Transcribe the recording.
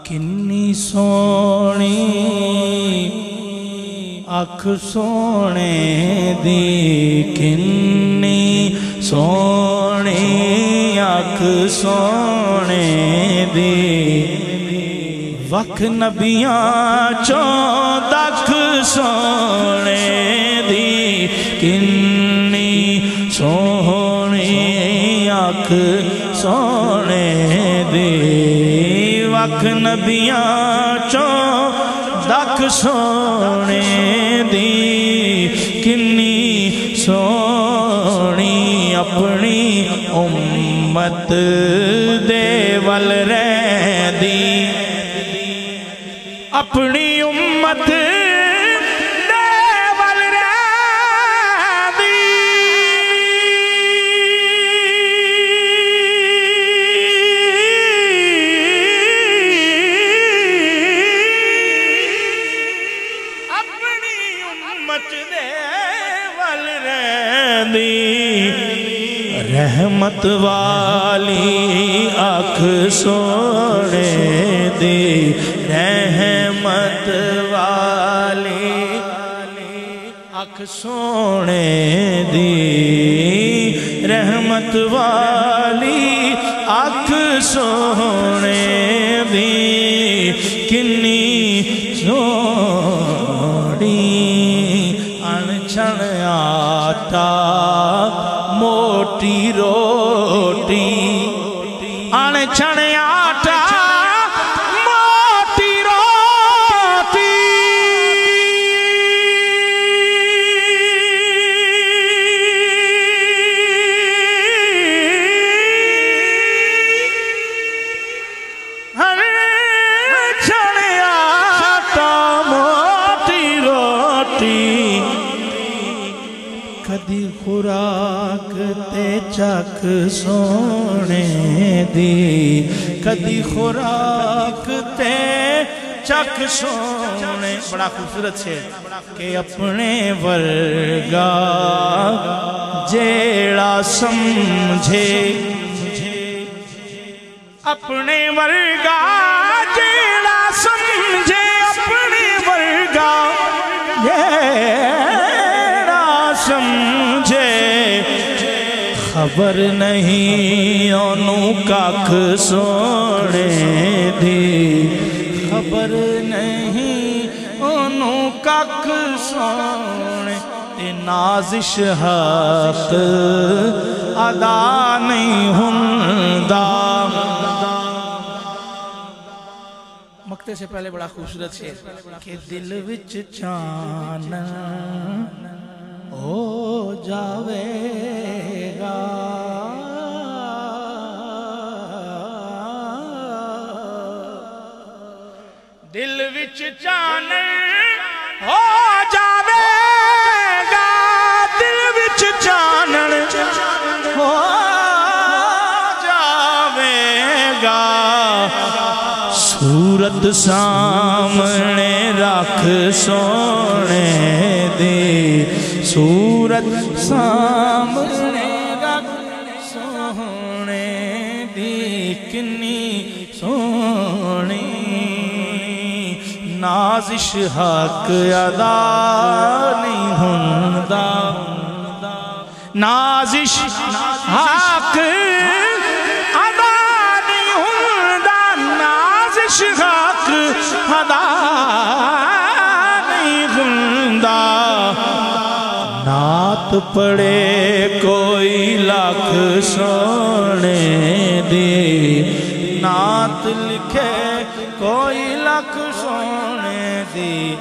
کنی سونی اکھ سونے دی کنی سونی اکھ سونے دی وکھ نبیاں چوں دکھ سونے دی کنی سونی اکھ سونے دی وکھ نبیاں چوں دکھ سونے دی کنی سونی اپنی امت دے ول رہندی اپنی امت دے ول رہندی اپنی امت دے ول رہندی رحمت والی اکھ سونے دی رحمت والی اکھ سونے دی رحمت والی اکھ سونے دی کنی سونی انچھن آٹا موٹی روٹی انچھن آٹا موٹی روٹی انچھن آٹا موٹی روٹی کدی خوراک تے چک سونے دی کدی خوراک تے چک سونے بڑا خوبصورت ہے کہ اپنے ورگا جیڑا سمجھے اپنے ورگا جیڑا سمجھے اپنے ورگا سمجھے خبر نہیں انہوں کاکھ سونے دی خبر نہیں انہوں کاکھ سونے تے نازش حق ادا نہیں ہندا مقتے سے پہلے بڑا خوبصورت ہے کہ دل وچ چانن ہو جاوے گا دل وچ چانن ہو جاوے گا دل وچ چانن ہو جاوے گا صورت سامنے رکھ سونے دی صورت سامنے رکھ سونے دی کنی سونی نازش حق ادا نہیں ہندا نازش حق ادا نہیں ہندا نازش حق ادا نہیں ہندا نعت پڑھے کوئی لاکھ سونے دی نعت لکھے کوئی لاکھ سونے دی